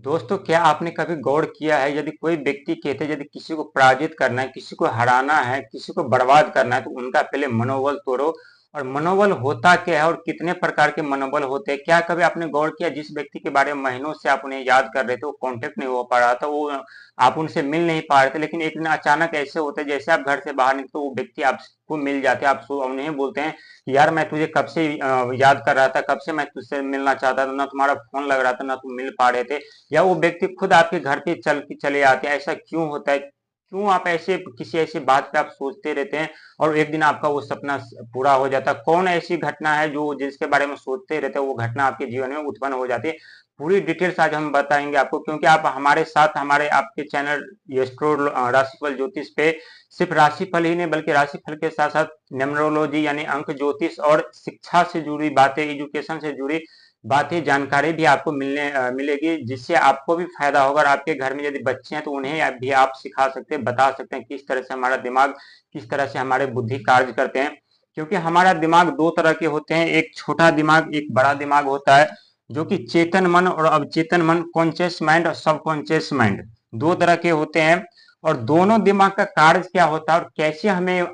दोस्तों, क्या आपने कभी गौर किया है, यदि कोई व्यक्ति कहते हैं यदि किसी को पराजित करना है, किसी को हराना है, किसी को बर्बाद करना है, तो उनका पहले मनोबल तोड़ो। और मनोबल होता क्या है और कितने प्रकार के मनोबल होते हैं? क्या कभी आपने गौर किया, जिस व्यक्ति के बारे में महीनों से आप उन्हें याद कर रहे थे, वो कांटेक्ट नहीं हो पा रहा था, वो आप उनसे मिल नहीं पा रहे थे, लेकिन एक दिन अचानक ऐसे होते हैं, जैसे आप घर से बाहर निकलते वो व्यक्ति आपको मिल जाते हैं, आप उन्हें बोलते हैं यार मैं तुझे कब से याद कर रहा था, कब से मैं तुझसे मिलना चाहता था, ना तुम्हारा फोन लग रहा था, ना तुम मिल पा रहे थे। या वो व्यक्ति खुद आपके घर पे चले आते हैं। ऐसा क्यों होता है? क्यों आप ऐसे किसी ऐसी बात पे आप सोचते रहते हैं और एक दिन आपका वो सपना पूरा हो जाता है? कौन ऐसी घटना है जो जिसके बारे में सोचते रहते हैं वो घटना आपके जीवन में उत्पन्न हो जाती है? पूरी डिटेल्स आज हम बताएंगे आपको, क्योंकि आप हमारे साथ हमारे आपके चैनल एस्ट्रो राशिफल ज्योतिष पे सिर्फ राशिफल ही नहीं बल्कि राशिफल के साथ साथ न्यूमरोलॉजी यानी अंक ज्योतिष और शिक्षा से जुड़ी बातें, एजुकेशन से जुड़ी बातें, जानकारी भी आपको मिलेगी, जिससे आपको भी फायदा होगा। और आपके घर में यदि बच्चे हैं तो उन्हें भी आप सिखा सकते हैं, बता सकते हैं किस तरह से हमारा दिमाग, किस तरह से हमारे बुद्धि कार्य करते हैं। क्योंकि हमारा दिमाग दो तरह के होते हैं, एक छोटा दिमाग, एक बड़ा दिमाग होता है, जो कि चेतन मन और अवचेतन मन, कॉन्शियस माइंड और सबकॉन्शियस माइंड, दो तरह के होते हैं। और दोनों दिमाग का कार्य क्या होता है और कैसे हमें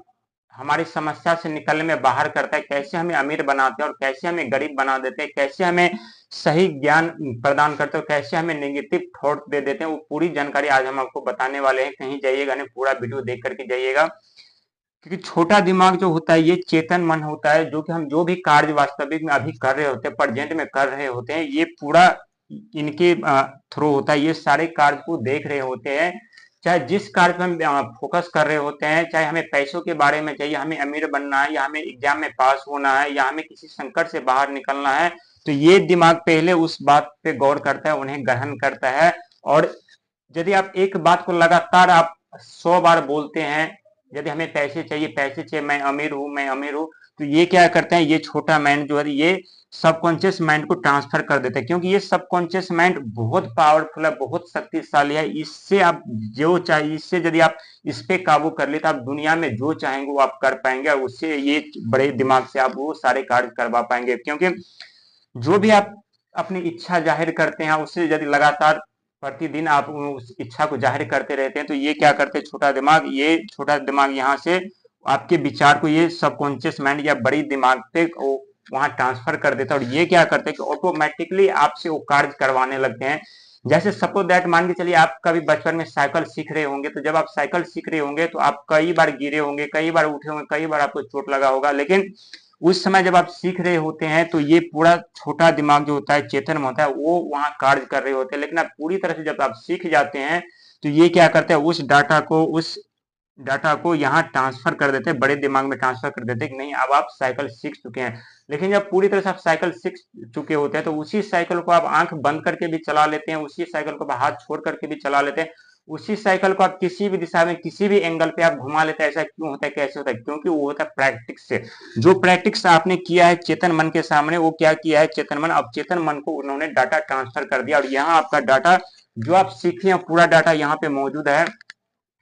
हमारी समस्या से निकलने में बाहर करता है, कैसे हमें अमीर बनाते हैं और कैसे हमें गरीब बना देते हैं, कैसे हमें सही ज्ञान प्रदान करते हैं, कैसे हमें नेगेटिव थॉट दे देते हैं, वो पूरी जानकारी आज हम आपको बताने वाले हैं। कहीं जाइएगा नहीं, पूरा वीडियो देख करके जाइएगा। क्योंकि छोटा दिमाग जो होता है ये चेतन मन होता है, जो कि हम जो भी कार्य वास्तविक में अभी कर रहे होते हैं, प्रेजेंट में कर रहे होते हैं, ये पूरा इनके थ्रू होता है। ये सारे कार्य को देख रहे होते हैं, चाहे जिस कार्य पे हम फोकस कर रहे होते हैं, चाहे हमें पैसों के बारे में चाहिए, हमें अमीर बनना है या हमें एग्जाम में पास होना है या हमें किसी संकट से बाहर निकलना है, तो ये दिमाग पहले उस बात पे गौर करता है, उन्हें ग्रहण करता है। और यदि आप एक बात को लगातार आप 100 बार बोलते हैं, यदि हमें पैसे चाहिए, मैं अमीर हूं, मैं अमीर हूं, तो ये क्या करते हैं, ये छोटा माइंड जो है ये सबकॉन्शियस माइंड को ट्रांसफर कर देते हैं। क्योंकि ये सबकॉन्शियस माइंड बहुत पावरफुल है, बहुत शक्तिशाली है। इससे आप जो चाहिए, इससे यदि आप इस पे काबू कर ले तो आप दुनिया में जो चाहेंगे वो आप कर पाएंगे, और उससे ये बड़े दिमाग से आप वो सारे कार्य करवा पाएंगे। क्योंकि जो भी आप अपनी इच्छा जाहिर करते हैं, उससे यदि लगातार प्रतिदिन आप उस इच्छा को जाहिर करते रहते हैं, तो ये क्या करते हैं, छोटा दिमाग यहाँ से आपके विचार को ये सबकॉन्शियस माइंड या बड़ी दिमाग पे वहां ट्रांसफर कर देता है। और ये क्या करते हैं कि ऑटोमेटिकली आपसे वो कार्य करवाने लगते हैं। जैसे सपोज दैट, मान के चलिए आप कभी बचपन में साइकिल सीख रहे होंगे, तो जब आप साइकिल सीख रहे होंगे तो आप कई बार गिरे होंगे, कई बार उठे होंगे, कई बार आपको चोट लगा होगा, लेकिन उस समय जब आप सीख रहे होते हैं तो ये पूरा छोटा दिमाग जो होता है, चेतन में होता है, वो वहां कार्य कर रहे होते हैं। लेकिन आप पूरी तरह से जब आप सीख जाते हैं तो ये क्या करते हैं, उस डाटा को यहाँ ट्रांसफर कर देते हैं, बड़े दिमाग में ट्रांसफर कर देते हैं कि नहीं, अब आप साइकिल सीख चुके हैं। लेकिन जब पूरी तरह से आप साइकिल सीख चुके होते हैं तो उसी साइकिल को आप आंख बंद करके भी चला लेते हैं, उसी साइकिल को आप हाथ छोड़ करके भी चला लेते हैं, उसी साइकिल को आप किसी भी दिशा में किसी भी एंगल पे आप घुमा लेते हैं। ऐसा क्यों होता है, कैसे होता है? क्योंकि वो होता है प्रैक्टिस से। जो प्रैक्टिस आपने किया है चेतन मन के सामने, वो क्या किया है चेतन मन, अब चेतन मन को उन्होंने डाटा ट्रांसफर कर दिया, और यहाँ आपका डाटा जो आप सीखे हैं पूरा डाटा यहाँ पे मौजूद है।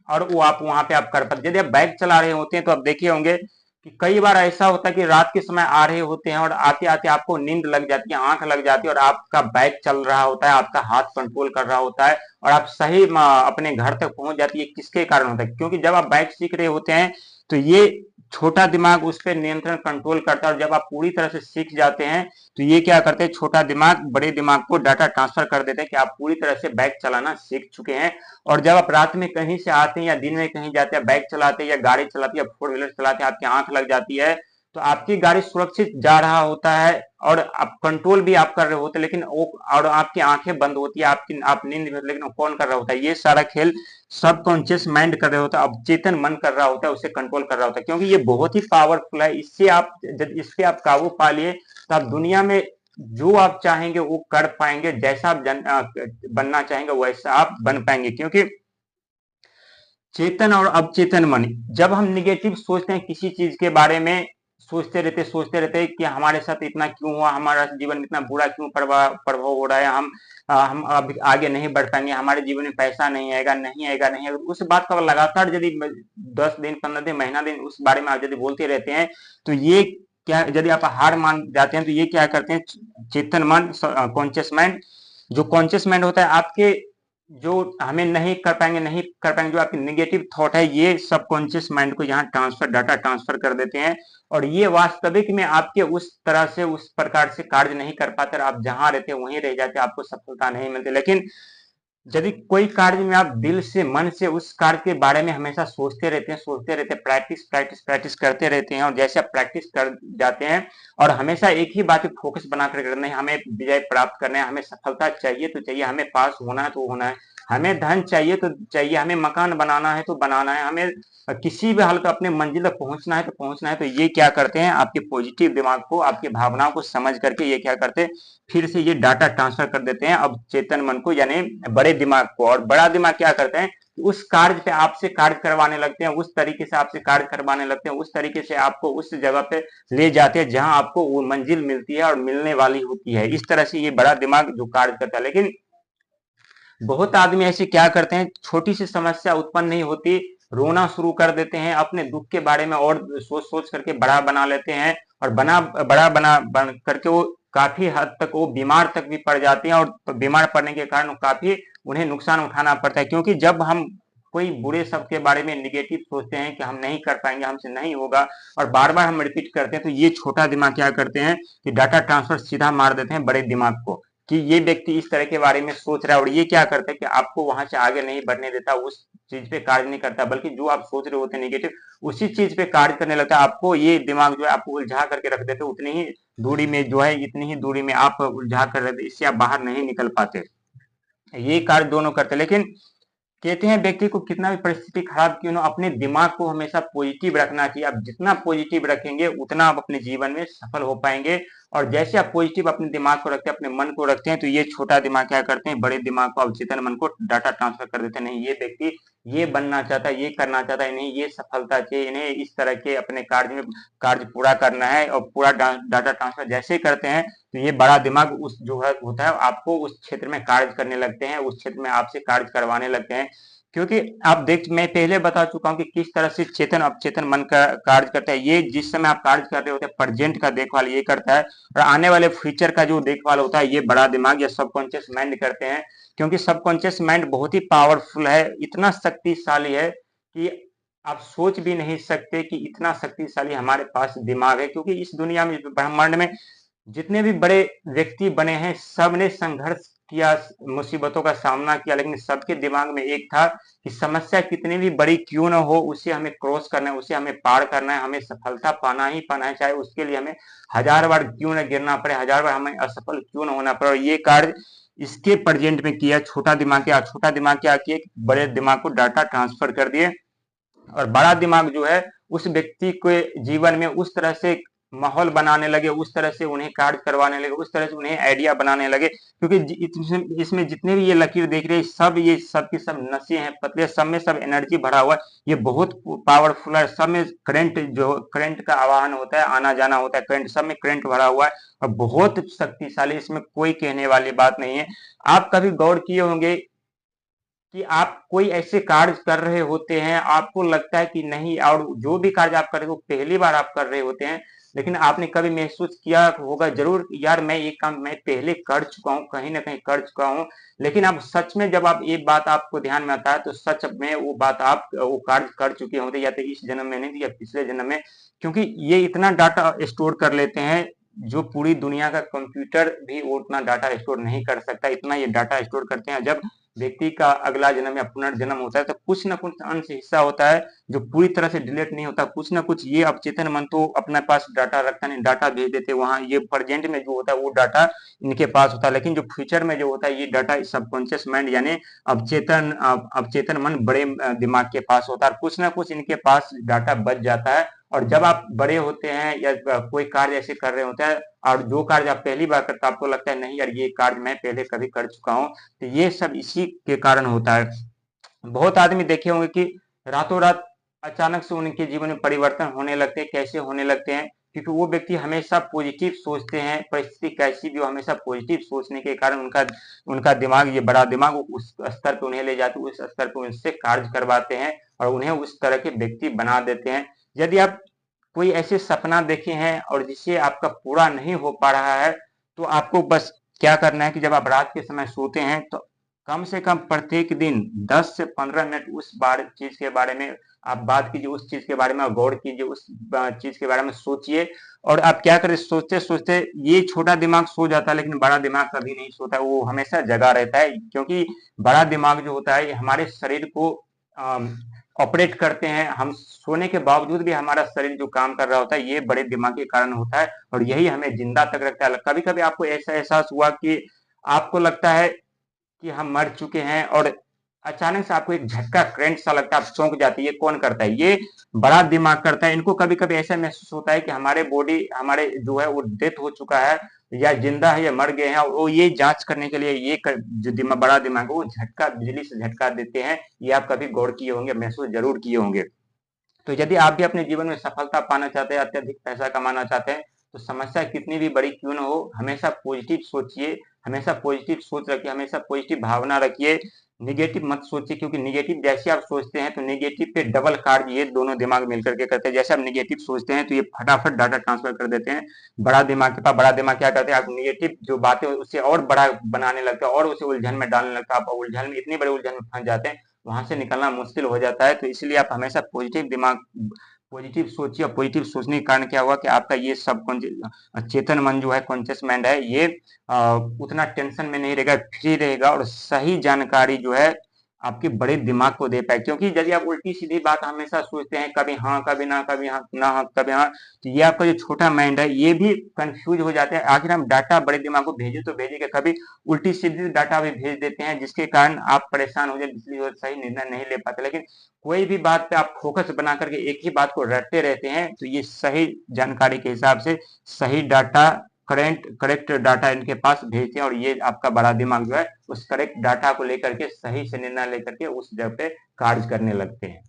और वो आप वहां पे आप कर पाते। यदि आप बाइक चला रहे होते हैं तो आप देखे होंगे कि कई बार ऐसा होता है कि रात के समय आ रहे होते हैं और आते आते आपको नींद लग जाती है, आंख लग जाती है, और आपका बाइक चल रहा होता है, आपका हाथ कंट्रोल कर रहा होता है और आप सही अपने घर तक पहुंच जाती है। किसके कारण होता है? क्योंकि जब आप बाइक सीख रहे होते हैं तो ये छोटा दिमाग उस पर नियंत्रण कंट्रोल करता है, और जब आप पूरी तरह से सीख जाते हैं तो ये क्या करते हैं, छोटा दिमाग बड़े दिमाग को डाटा ट्रांसफर कर देते हैं कि आप पूरी तरह से बाइक चलाना सीख चुके हैं। और जब आप रात में कहीं से आते हैं या दिन में कहीं जाते हैं, बाइक चलाते हैं या गाड़ी चलाते हैं या फोर व्हीलर चलाते हैं, आपकी आंख लग जाती है, तो आपकी गाड़ी सुरक्षित जा रहा होता है और आप कंट्रोल भी आप कर रहे होते हैं, लेकिन वो और आपकी आंखें बंद होती है, आप नींद में, लेकिन वो कौन कर रहा होता है? ये सारा खेल सबकॉन्शियस माइंड कर रहे होता है, अब चेतन मन कर रहा होता है, उसे कंट्रोल कर रहा होता है। क्योंकि ये बहुत ही पावरफुल है, इससे आप जब इस पे आप काबू पा लिए तो आप दुनिया में जो आप चाहेंगे वो कर पाएंगे, जैसा आप बनना चाहेंगे वैसा आप बन पाएंगे। क्योंकि चेतन और अवचेतन मन, जब हम निगेटिव सोचते हैं किसी चीज के बारे में, सोचते रहते कि हमारे साथ इतना क्यों हुआ, हमारा जीवन इतना बुरा क्यों प्रभाव हो रहा है, हम अब आगे नहीं बढ़ पाएंगे, हमारे जीवन में पैसा नहीं आएगा, नहीं आएगा, नहीं आएगा, उस बात का लगातार यदि 10 दिन, 15 दिन, महीना दिन उस बारे में आप यदि बोलते रहते हैं, तो ये क्या, यदि आप हार मान जाते हैं तो ये क्या करते हैं, चेतन मन, कॉन्शियस माइंड जो कॉन्शियस माइंड होता है आपके, जो हमें नहीं कर पाएंगे, जो आपकी निगेटिव थॉट है, ये सबकॉन्शियस माइंड को यहाँ डाटा ट्रांसफर कर देते हैं, और ये वास्तविक में आपके उस तरह से उस प्रकार से कार्य नहीं कर पाते, आप जहां रहते वहीं रह जाते, आपको सफलता नहीं मिलती। लेकिन यदि कोई कार्य में आप दिल से, मन से उस कार्य के बारे में हमेशा सोचते रहते हैं, प्रैक्टिस प्रैक्टिस प्रैक्टिस करते रहते हैं, और जैसे आप प्रैक्टिस कर जाते हैं और हमेशा एक ही बात पे फोकस बनाकर करना है, हमें विजय प्राप्त करना है, हमें सफलता चाहिए तो चाहिए, हमें पास होना है तो होना है, हमें धन चाहिए तो चाहिए, हमें मकान बनाना है तो बनाना है, हमें किसी भी हाल का अपने मंजिल तक पहुंचना है तो पहुंचना है, तो ये क्या करते हैं, आपके पॉजिटिव दिमाग को, आपकी भावनाओं को समझ करके ये क्या करते हैं, फिर से ये डाटा ट्रांसफर कर देते हैं अब चेतन मन को, यानी बड़े दिमाग को। और बड़ा दिमाग क्या करते हैं, उस कार्य पे आपसे कार्य करवाने लगते हैं, उस तरीके से आपसे कार्य करवाने लगते हैं, उस तरीके से आपको उस जगह पे ले जाते हैं जहां आपको वो मंजिल मिलती है और मिलने वाली होती है। इस तरह से ये बड़ा दिमाग जो कार्य करता है। लेकिन बहुत आदमी ऐसे क्या करते हैं, छोटी सी समस्या उत्पन्न नहीं होती, रोना शुरू कर देते हैं, अपने दुख के बारे में और सोच सोच करके बड़ा बना लेते हैं, और बड़ा बन करके वो काफी हद तक वो बीमार तक भी पड़ जाते हैं, और बीमार पड़ने के कारण काफी उन्हें नुकसान उठाना पड़ता है। क्योंकि जब हम कोई बुरे शब्द के बारे में निगेटिव सोचते हैं कि हम नहीं कर पाएंगे, हमसे नहीं होगा, और बार बार हम रिपीट करते हैं, तो ये छोटा दिमाग क्या करते हैं कि डाटा ट्रांसफर सीधा मार देते हैं बड़े दिमाग को, कि ये व्यक्ति इस तरह के बारे में सोच रहा है, और ये क्या करता है कि आपको वहां से आगे नहीं बढ़ने देता, उस चीज पे कार्य नहीं करता, बल्कि जो आप सोच रहे होते हैं निगेटिव, उसी चीज पे कार्य करने लगता है। आपको ये दिमाग जो है आपको उलझा करके रख देते, उतनी ही दूरी में जो है, इतनी ही दूरी में आप उलझा कर रखते, इससे आप बाहर नहीं निकल पाते। ये कार्य दोनों करते, लेकिन कहते हैं व्यक्ति को कितना भी परिस्थिति खराब क्यों ना, अपने दिमाग को हमेशा पॉजिटिव रखना चाहिए। आप जितना पॉजिटिव रखेंगे उतना आप अपने जीवन में सफल हो पाएंगे। और जैसे आप पॉजिटिव अपने दिमाग को रखते हैं, अपने मन को रखते हैं, तो ये छोटा दिमाग क्या करते हैं, बड़े दिमाग को, अवचेतन मन को डाटा ट्रांसफर कर देते हैं। नहीं, ये व्यक्ति ये बनना चाहता है, ये करना चाहता है, इन्हें ये सफलता चाहिए, इन्हें इस तरह के अपने कार्य पूरा करना है, और पूरा डाटा ट्रांसफर जैसे करते हैं, तो ये बड़ा दिमाग उस जो है होता है आपको उस क्षेत्र में कार्य करने लगते हैं, उस क्षेत्र में आपसे कार्य करवाने लगते हैं। क्योंकि आप देख, मैं पहले बता चुका हूं कि किस तरह से चेतन अवचेतन मन का कार्य करता है। ये जिस समय आप कार्य कर रहे होते हैं, प्रेजेंट का देखभाल ये करता है, और आने वाले फ्यूचर का जो देखभाल होता है ये बड़ा दिमाग या सबकॉन्शियस माइंड करते हैं। क्योंकि सबकॉन्शियस माइंड बहुत ही पावरफुल है, इतना शक्तिशाली है कि आप सोच भी नहीं सकते कि इतना शक्तिशाली हमारे पास दिमाग है। क्योंकि इस दुनिया में, ब्रह्मांड में जितने भी बड़े व्यक्ति बने हैं, सबने संघर्ष किया, मुसीबतों का सामना किया, लेकिन सबके दिमाग में एक था कि समस्या कितनी भी बड़ी क्यों ना हो, उसे हमें क्रॉस करना है, उसे हमें पार करना है, हमें सफलता पाना ही पाना है, चाहे उसके लिए हमें हजार बार क्यों ना गिरना पड़े, हजार बार हमें असफल क्यों ना होना पड़े। और ये कार्य इसके प्रेजेंट में किया छोटा दिमाग क्या किया, बड़े दिमाग को डाटा ट्रांसफर कर दिए। और बड़ा दिमाग जो है उस व्यक्ति के जीवन में उस तरह से माहौल बनाने लगे, उस तरह से उन्हें कार्य करवाने लगे, उस तरह से उन्हें आइडिया बनाने लगे। क्योंकि इसमें जितने भी ये लकीर देख रहे हैं, सब ये सब की सब नशे हैं, पतले, सब में सब एनर्जी भरा हुआ है, ये बहुत पावरफुल है। सब में करंट का आवाहन होता है, आना जाना होता है, करंट, सब में करंट भरा हुआ है, और बहुत शक्तिशाली, इसमें कोई कहने वाली बात नहीं है। आप कभी गौर किए होंगे कि आप कोई ऐसे कार्य कर रहे होते हैं, आपको लगता है कि नहीं, और जो भी कार्य आप कर रहे हो पहली बार आप कर रहे होते हैं, लेकिन आपने कभी महसूस किया होगा जरूर, यार मैं ये काम मैं पहले कर चुका हूँ, कहीं ना कहीं कर चुका हूँ। लेकिन अब सच में जब आप ये बात आपको ध्यान में आता है, तो सच में वो बात आप वो कार्य कर चुके होते, या तो इस जन्म में नहीं, या पिछले जन्म में। क्योंकि ये इतना डाटा स्टोर कर लेते हैं, जो पूरी दुनिया का कंप्यूटर भी वो उतना डाटा स्टोर नहीं कर सकता, इतना ये डाटा स्टोर करते हैं। जब व्यक्ति का अगला जन्म या पुनर्जन्म होता है, तो कुछ ना कुछ अंश हिस्सा होता है जो पूरी तरह से डिलीट नहीं होता, कुछ ना कुछ ये अवचेतन मन तो अपने पास डाटा रखता नहीं, डाटा भेज देते वहां, ये प्रेजेंट में जो होता है वो डाटा इनके पास होता है। लेकिन जो फ्यूचर में जो होता है, ये डाटा सबकॉन्शियस माइंड यानी अवचेतन मन बड़े दिमाग के पास होता है, कुछ ना कुछ इनके पास डाटा बच जाता है। और जब आप बड़े होते हैं या कोई कार्य ऐसे कर रहे होते हैं, और जो कार्य आप पहली बार करते हैं, आपको लगता है नहीं यार ये कार्य मैं पहले कभी कर चुका हूँ, तो ये सब इसी के कारण होता है। बहुत आदमी देखे होंगे कि रातों रात अचानक से उनके जीवन में परिवर्तन होने लगते हैं। कैसे होने लगते हैं? क्योंकि वो व्यक्ति हमेशा पॉजिटिव सोचते हैं, परिस्थिति कैसी भी हो, हमेशा पॉजिटिव सोचने के कारण उनका उनका दिमाग, ये बड़ा दिमाग उस स्तर पे उन्हें ले जाते, उस स्तर पे उनसे कार्य करवाते हैं, और उन्हें उस तरह के व्यक्ति बना देते हैं। यदि आप कोई ऐसे सपना देखे हैं और जिसे आपका पूरा नहीं हो पा रहा है, तो आपको बस क्या करना है कि जब आप रात के समय सोते हैं तो कम से कम प्रत्येक दिन 10 से 15 मिनट उस चीज के बारे में आप बात कीजिए, उस चीज के बारे में आप गौर कीजिए, उस चीज के बारे में सोचिए। और आप क्या करें, सोचते सोचते ये छोटा दिमाग सो जाता है लेकिन बड़ा दिमाग कभी नहीं सोता, वो हमेशा जगा रहता है, क्योंकि बड़ा दिमाग जो होता है ये हमारे शरीर को ऑपरेट करते हैं। हम सोने के बावजूद भी हमारा शरीर जो काम कर रहा होता है ये बड़े दिमाग के कारण होता है, और यही हमें जिंदा तक रखता है। कभी कभी आपको ऐसा एहसास हुआ कि आपको लगता है कि हम मर चुके हैं, और अचानक से आपको एक झटका करंट सा लगता है, आप चौंक जाती है। ये कौन करता है? ये बड़ा दिमाग करता है। इनको कभी कभी ऐसा महसूस होता है कि हमारे बॉडी, हमारे जो है वो डेथ हो चुका है, या जिंदा है या मर गए हैं, और वो ये जांच करने के लिए जो बड़ा दिमाग है वो झटका, बिजली से झटका देते हैं। ये आप कभी गौर किए होंगे, महसूस जरूर किए होंगे। तो यदि आप भी अपने जीवन में सफलता पाना चाहते हैं, अत्यधिक पैसा कमाना चाहते हैं, तो समस्या कितनी भी बड़ी क्यों न हो, हमेशा पॉजिटिव सोचिए, हमेशा पॉजिटिव सोच रखिए, हमेशा पॉजिटिव भावना रखिए। निगेटिव मत सोचिए, क्योंकि निगेटिव जैसे आप सोचते हैं तो निगेटिव पे डबल कार्य ये दोनों दिमाग मिलकर के करते हैं। जैसे आप निगेटिव सोचते हैं तो ये फटाफट डाटा ट्रांसफर कर देते हैं बड़ा दिमाग के पास। बड़ा दिमाग क्या करते हैं, आप निगेटिव जो बातें उससे और बड़ा बनाने लगता है, और उसे उलझन में डालने लगता है। आप उलझन में, इतनी बड़ी उलझन में फंस जाते हैं, वहां से निकलना मुश्किल हो जाता है। तो इसलिए आप हमेशा पॉजिटिव दिमाग, पॉजिटिव सोचिए। और पॉजिटिव सोचने के कारण क्या हुआ कि आपका ये सब चेतन मन जो है, कॉन्शियस माइंड है, ये उतना टेंशन में नहीं रहेगा, फ्री रहेगा, और सही जानकारी जो है आपके बड़े दिमाग को दे पाए। क्योंकि यदि आप उल्टी सीधी बात हमेशा सोचते हैं, कभी हाँ कभी ना, कभी हाँ ना, हाँ कभी हाँ, तो ये आपका जो छोटा माइंड है ये भी कंफ्यूज हो जाता है। आखिर हम डाटा बड़े दिमाग को भेजे तो भेजेंगे, कभी उल्टी सीधी डाटा भी भेज देते हैं, जिसके कारण आप परेशान हो जाए, इसलिए वो सही निर्णय नहीं ले पाते। लेकिन कोई भी बात पे आप फोकस बना करके एक ही बात को रटते रहते हैं, तो ये सही जानकारी के हिसाब से सही डाटा, करेक्ट डाटा इनके पास भेजते हैं, और ये आपका बड़ा दिमाग जो है उस करेक्ट डाटा को लेकर के सही से निर्णय लेकर के उस जगह पे कार्य करने लगते हैं।